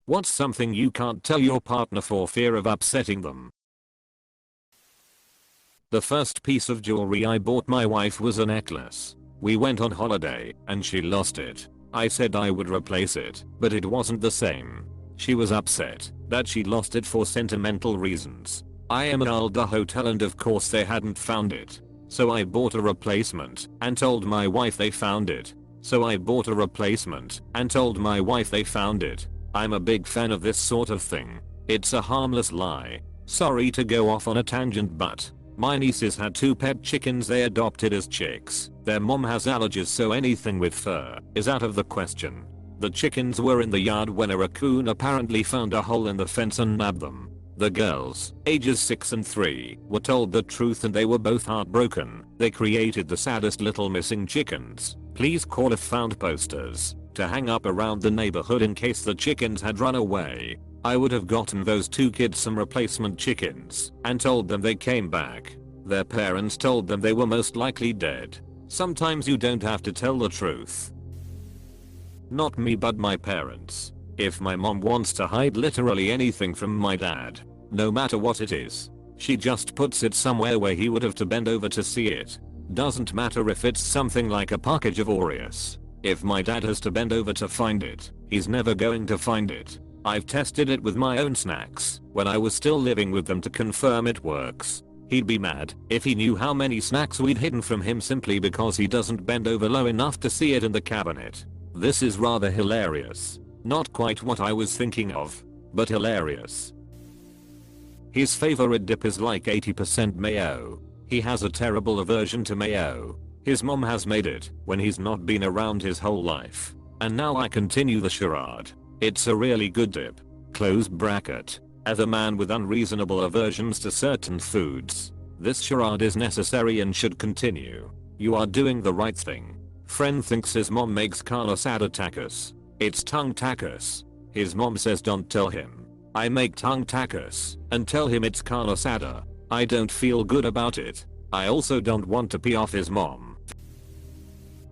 What's something you can't tell your partner for fear of upsetting them? The first piece of jewelry I bought my wife was a necklace. We went on holiday and she lost it. I said I would replace it, but it wasn't the same. She was upset that she lost it for sentimental reasons. I emailed the hotel and of course they hadn't found it. So I bought a replacement and told my wife they found it. I'm a big fan of this sort of thing. It's a harmless lie. Sorry to go off on a tangent, but my nieces had 2 pet chickens they adopted as chicks. Their mom has allergies, so anything with fur is out of the question. The chickens were in the yard when a raccoon apparently found a hole in the fence and nabbed them. The girls, ages 6 and 3, were told the truth and they were both heartbroken. They created the saddest little missing chickens. Please call if found posters to hang up around the neighborhood in case the chickens had run away. I would have gotten those 2 kids some replacement chickens and told them they came back. Their parents told them they were most likely dead. Sometimes you don't have to tell the truth. Not me, but my parents. If my mom wants to hide literally anything from my dad, no matter what it is, she just puts it somewhere where he would have to bend over to see it. Doesn't matter if it's something like a package of Oreos. If my dad has to bend over to find it, he's never going to find it. I've tested it with my own snacks when I was still living with them to confirm it works. He'd be mad if he knew how many snacks we'd hidden from him simply because he doesn't bend over low enough to see it in the cabinet. This is rather hilarious. Not quite what I was thinking of, but hilarious. His favorite dip is like 80% mayo. He has a terrible aversion to mayo. His mom has made it when he's not been around his whole life. And now I continue the charade. It's a really good dip. Close bracket. As a man with unreasonable aversions to certain foods, this charade is necessary and should continue. You are doing the right thing. Friend thinks his mom makes carne asada tacos. It's tongue tacos. His mom says don't tell him. I make tongue tacos and tell him it's carne asada. I don't feel good about it. I also don't want to pee off his mom.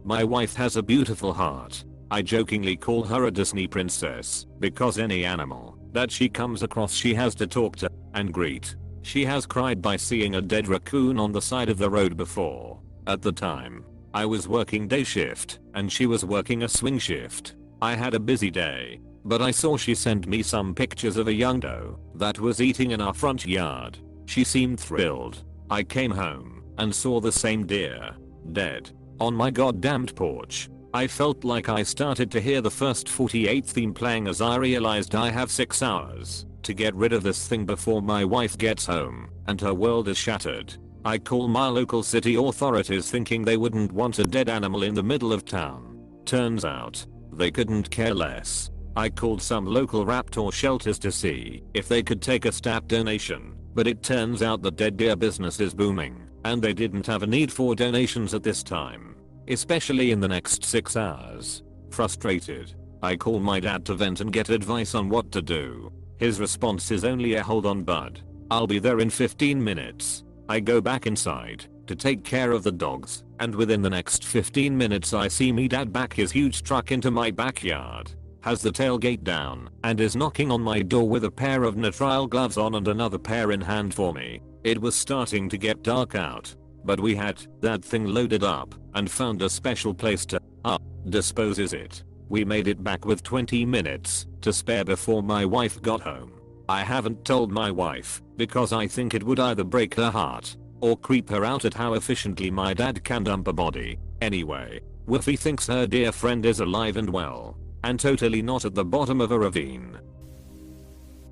My wife has a beautiful heart. I jokingly call her a Disney princess because any animal that she comes across she has to talk to and greet. She has cried by seeing a dead raccoon on the side of the road before. At the time, I was working day shift and she was working a swing shift. I had a busy day, but I saw she sent me some pictures of a young doe that was eating in our front yard. She seemed thrilled. I came home and saw the same deer, dead, on my goddamned porch. I felt like I started to hear the first 48 theme playing as I realized I have 6 hours to get rid of this thing before my wife gets home and her world is shattered. I call my local city authorities thinking they wouldn't want a dead animal in the middle of town. Turns out, they couldn't care less. I called some local raptor shelters to see if they could take a stat donation, but it turns out the dead deer business is booming and they didn't have a need for donations at this time. Especially in the next 6 hours. Frustrated, I call my dad to vent and get advice on what to do. His response is only a hold on bud. I'll be there in 15 minutes. I go back inside to take care of the dogs and within the next 15 minutes I see me dad back his huge truck into my backyard, has the tailgate down and is knocking on my door with a pair of nitrile gloves on and another pair in hand for me. It was starting to get dark out, but we had that thing loaded up and found a special place to dispose it. We made it back with 20 minutes to spare before my wife got home. I haven't told my wife because I think it would either break her heart or creep her out at how efficiently my dad can dump a body. Anyway, Woofy thinks her dear friend is alive and well and totally not at the bottom of a ravine.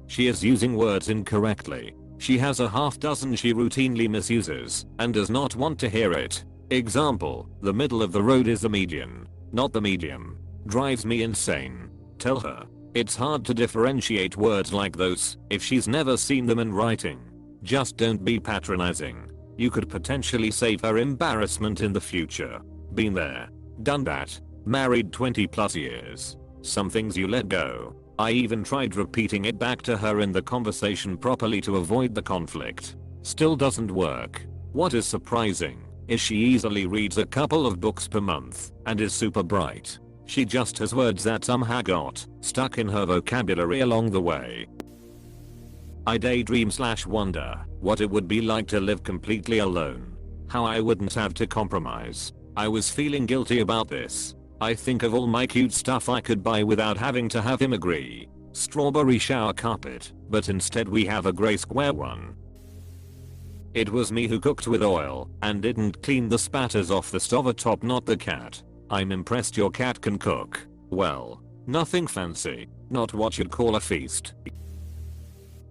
She is using words incorrectly. She has a half dozen she routinely misuses and does not want to hear it. Example, the middle of the road is the median, not the medium. Drives me insane. Tell her it's hard to differentiate words like those if she's never seen them in writing. Just don't be patronizing. You could potentially save her embarrassment in the future. Been there, done that. Married 20 plus years. Some things you let go. I even tried repeating it back to her in the conversation properly to avoid the conflict. Still doesn't work. What is surprising is she easily reads a couple of books per month and is super bright. She just has words that somehow got stuck in her vocabulary along the way. I daydream/wonder what it would be like to live completely alone. How I wouldn't have to compromise. I was feeling guilty about this. I think of all my cute stuff I could buy without having to have him agree. Strawberry shower carpet, but instead we have a grey square one. It was me who cooked with oil and didn't clean the spatters off the stove top, not the cat. I'm impressed your cat can cook. Well, nothing fancy, not what you'd call a feast.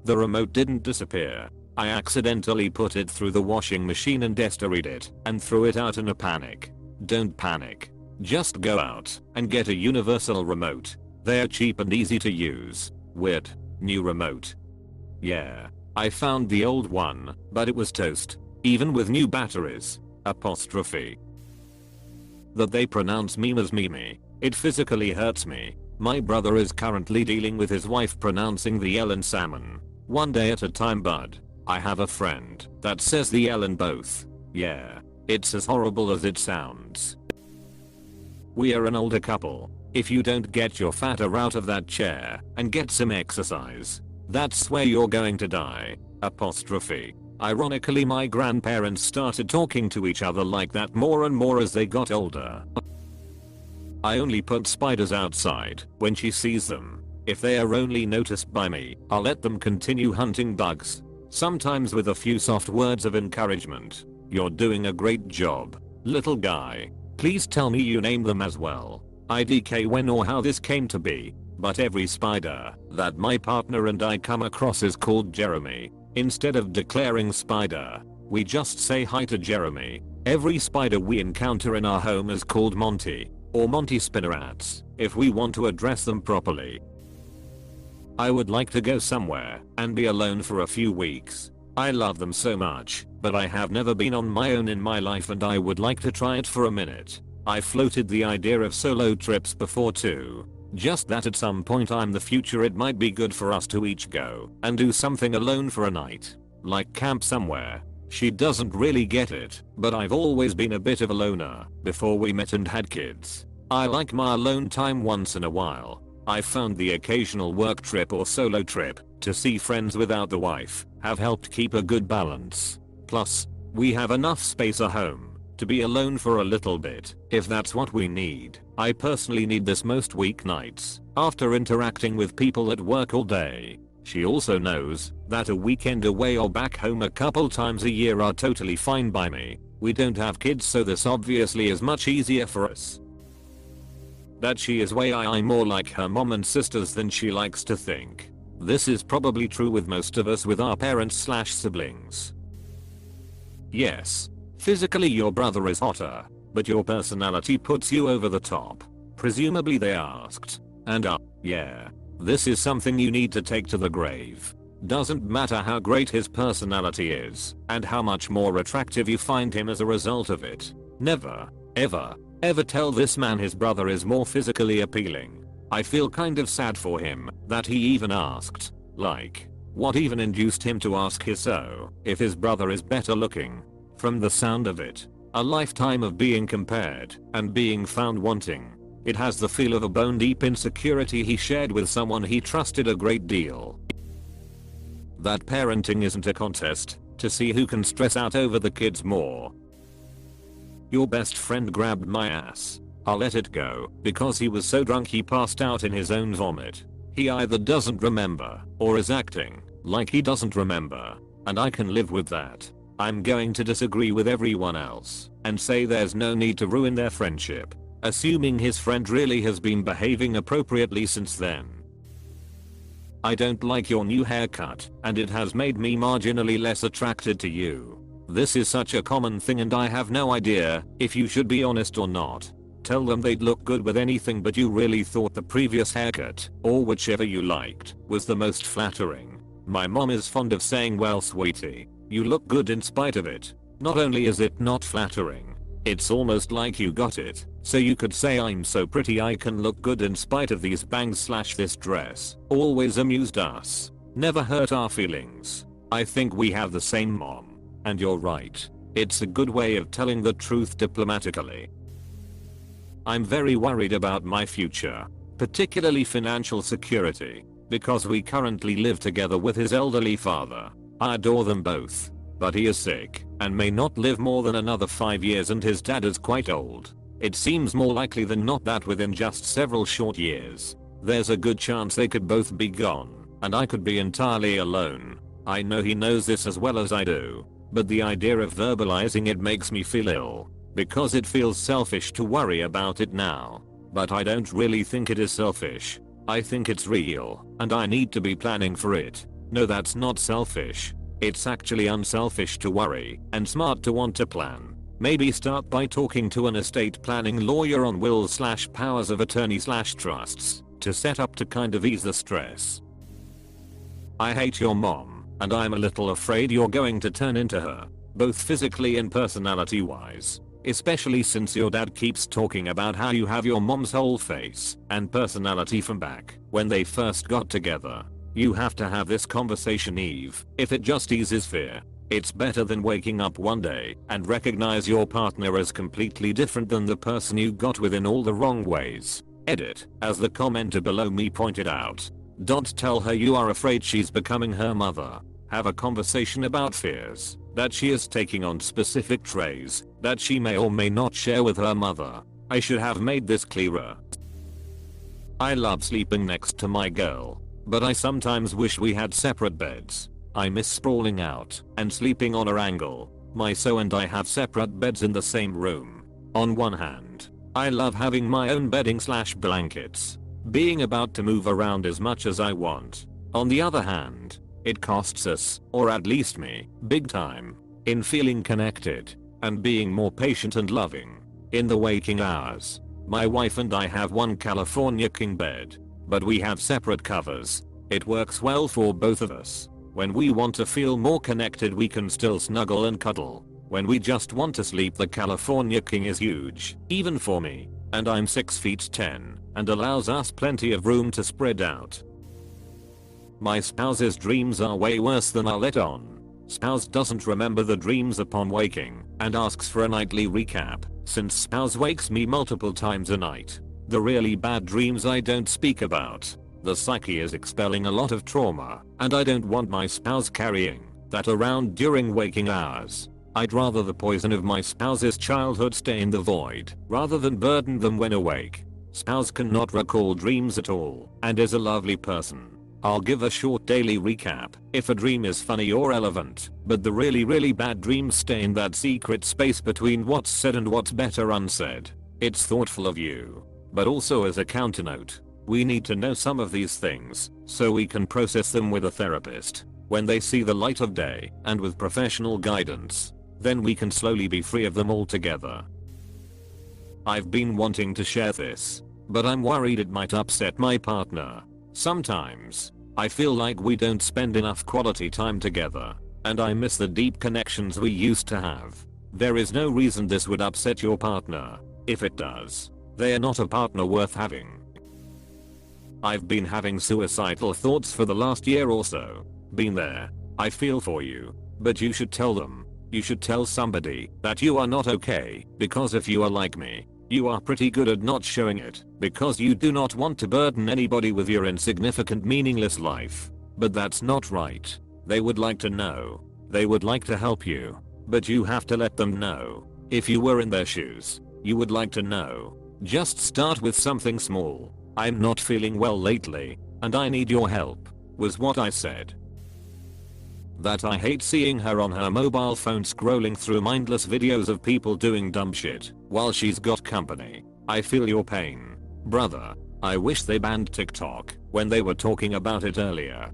The remote didn't disappear. I accidentally put it through the washing machine and destroyed it and threw it out in a panic. Don't panic. Just go out and get a universal remote. They're cheap and easy to use. Weird. New remote. Yeah. I found the old one, but it was toast. Even with new batteries. Apostrophe. That they pronounce meme as mimi. It physically hurts me. My brother is currently dealing with his wife pronouncing the L in salmon. One day at a time, bud. I have a friend that says the L in both. Yeah. It's as horrible as it sounds. We are an older couple. If you don't get your fatter out of that chair and get some exercise, that's where you're going to die. Apostrophe. Ironically, my grandparents started talking to each other like that more and more as they got older. I only put spiders outside when she sees them. If they are only noticed by me, I'll let them continue hunting bugs. Sometimes with a few soft words of encouragement. You're doing a great job, little guy. Please tell me you name them as well. IDK when or how this came to be, but every spider that my partner and I come across is called Jeremy. Instead of declaring spider, we just say hi to Jeremy. Every spider we encounter in our home is called Monty, or Monty Spinnerats, if we want to address them properly. I would like to go somewhere and be alone for a few weeks. I love them so much, but I have never been on my own in my life and I would like to try it for a minute. I floated the idea of solo trips before too. Just that at some point in the future it might be good for us to each go and do something alone for a night. Like camp somewhere. She doesn't really get it, but I've always been a bit of a loner before we met and had kids. I like my alone time once in a while. I found the occasional work trip or solo trip to see friends without the wife have helped keep a good balance. Plus, we have enough space at home to be alone for a little bit if that's what we need. I personally need this most weeknights after interacting with people at work all day. She also knows that a weekend away or back home a couple times a year are totally fine by me. We don't have kids, so this obviously is much easier for us. That she is way more like her mom and sisters than she likes to think. This is probably true with most of us with our parents/siblings. Yes. Physically your brother is hotter, but your personality puts you over the top. Presumably they asked. And yeah. This is something you need to take to the grave. Doesn't matter how great his personality is, and how much more attractive you find him as a result of it. Never, ever tell this man his brother is more physically appealing. I feel kind of sad for him that he even asked. Like, what even induced him to ask if his brother is better looking? From the sound of it, a lifetime of being compared and being found wanting. It has the feel of a bone-deep insecurity he shared with someone he trusted a great deal. That parenting isn't a contest to see who can stress out over the kids more. Your best friend grabbed my ass. I'll let it go because he was so drunk he passed out in his own vomit. He either doesn't remember or is acting like he doesn't remember, and I can live with that. I'm going to disagree with everyone else and say there's no need to ruin their friendship, assuming his friend really has been behaving appropriately since then. I don't like your new haircut, and it has made me marginally less attracted to you. This is such a common thing and I have no idea if you should be honest or not. Tell them they'd look good with anything, but you really thought the previous haircut, or whichever you liked, was the most flattering. My mom is fond of saying, well sweetie, you look good in spite of it. Not only is it not flattering, it's almost like you got it, so you could say I'm so pretty I can look good in spite of these bangs/this dress. Always amused us. Never hurt our feelings. I think we have the same mom. And you're right. It's a good way of telling the truth diplomatically. I'm very worried about my future, particularly financial security, because we currently live together with his elderly father. I adore them both, but he is sick and may not live more than another 5 years, and his dad is quite old. It seems more likely than not that within just several short years, there's a good chance they could both be gone, and I could be entirely alone. I know he knows this as well as I do, but the idea of verbalizing it makes me feel ill, because it feels selfish to worry about it now. But I don't really think it is selfish. I think it's real, and I need to be planning for it. No, that's not selfish. It's actually unselfish to worry, and smart to want to plan. Maybe start by talking to an estate planning lawyer on wills / powers of attorney / trusts, to set up to kind of ease the stress. I hate your mom, and I'm a little afraid you're going to turn into her, both physically and personality wise. Especially since your dad keeps talking about how you have your mom's whole face and personality from back when they first got together. You have to have this conversation, Eve, if it just eases fear. It's better than waking up one day and recognize your partner as completely different than the person you got with in all the wrong ways. Edit, as the commenter below me pointed out. Tell her you are afraid she's becoming her mother. Have a conversation about fears that she is taking on specific traits that she may or may not share with her mother. I should have made this clearer. I love sleeping next to my girl, but I sometimes wish we had separate beds. I miss sprawling out and sleeping on her angle. My so and I have separate beds in the same room. On one hand, I love having my own bedding / blankets, being about to move around as much as I want. On the other hand, it costs us, or at least me, big time, in feeling connected and being more patient and loving. In the waking hours, my wife and I have one California king bed, but we have separate covers. It works well for both of us. When we want to feel more connected, we can still snuggle and cuddle. When we just want to sleep, the California king is huge, even for me, and I'm 6 feet 10, and allows us plenty of room to spread out. My spouse's dreams are way worse than I'll let on. Spouse doesn't remember the dreams upon waking and asks for a nightly recap, since spouse wakes me multiple times a night. The really bad dreams I don't speak about. The psyche is expelling a lot of trauma, and I don't want my spouse carrying that around during waking hours. I'd rather the poison of my spouse's childhood stay in the void rather than burden them when awake. Spouse cannot recall dreams at all and is a lovely person. I'll give a short daily recap if a dream is funny or relevant, but the really bad dreams stay in that secret space between what's said and what's better unsaid. It's thoughtful of you, but also as a counter note, we need to know some of these things so we can process them with a therapist. When they see the light of day and with professional guidance, then we can slowly be free of them altogether. I've been wanting to share this, but I'm worried it might upset my partner. Sometimes, I feel like we don't spend enough quality time together, and I miss the deep connections we used to have. There is no reason this would upset your partner. If it does, they are not a partner worth having. I've been having suicidal thoughts for the last year or so. Been there. I feel for you, but you should tell them. You should tell somebody that you are not okay, because if you are like me, you are pretty good at not showing it, because you do not want to burden anybody with your insignificant, meaningless life. But that's not right. They would like to know. They would like to help you, but you have to let them know. If you were in their shoes, you would like to know. Just start with something small. I'm not feeling well lately, and I need your help, was what I said. That I hate seeing her on her mobile phone scrolling through mindless videos of people doing dumb shit while she's got company. I feel your pain, brother. I wish they banned TikTok when they were talking about it earlier.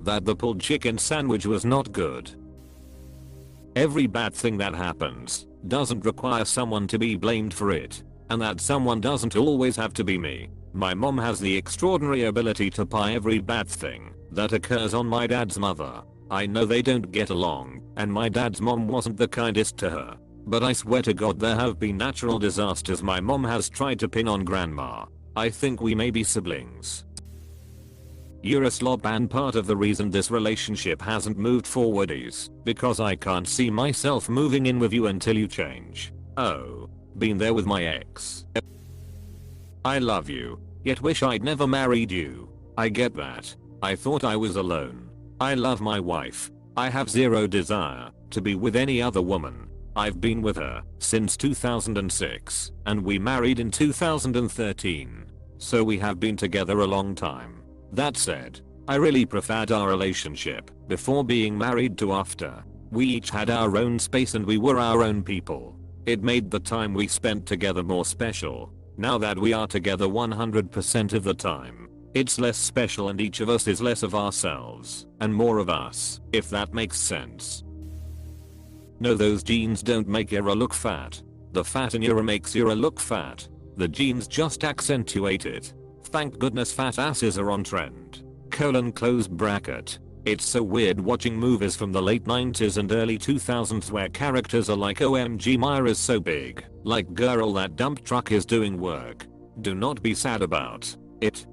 That the pulled chicken sandwich was not good. Every bad thing that happens doesn't require someone to be blamed for it, and that someone doesn't always have to be me. My mom has the extraordinary ability to pie every bad thing that occurs on my dad's mother. I know they don't get along, and my dad's mom wasn't the kindest to her, but I swear to God there have been natural disasters my mom has tried to pin on grandma. I think we may be siblings. You're a slob, and part of the reason this relationship hasn't moved forward is because I can't see myself moving in with you until you change. Oh, Been there with my ex. I love you, yet wish I'd never married you. I get that. I thought I was alone. I love my wife. I have zero desire to be with any other woman. I've been with her since 2006 and we married in 2013. So we have been together a long time. That said, I really preferred our relationship before being married to after. We each had our own space and we were our own people. It made the time we spent together more special. Now that we are together 100% of the time, it's less special and each of us is less of ourselves and more of us, if that makes sense. No, those jeans don't make Ira look fat. The fat in Ira makes Ira look fat. The jeans just accentuate it. Thank goodness fat asses are on trend. Close bracket. It's so weird watching movies from the late 90s and early 2000s where characters are like OMG Myra's so big. Like girl, that dump truck is doing work. Do not be sad about it.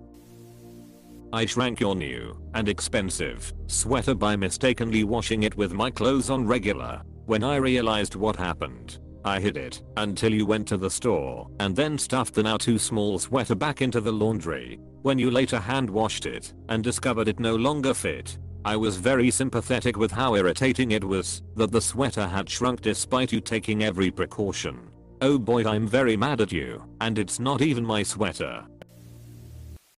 I shrank your new and expensive sweater by mistakenly washing it with my clothes on regular. When I realized what happened, I hid it until you went to the store and then stuffed the now too small sweater back into the laundry. When you later hand washed it and discovered it no longer fit, I was very sympathetic with how irritating it was that the sweater had shrunk despite you taking every precaution. Oh boy, I'm very mad at you, and it's not even my sweater.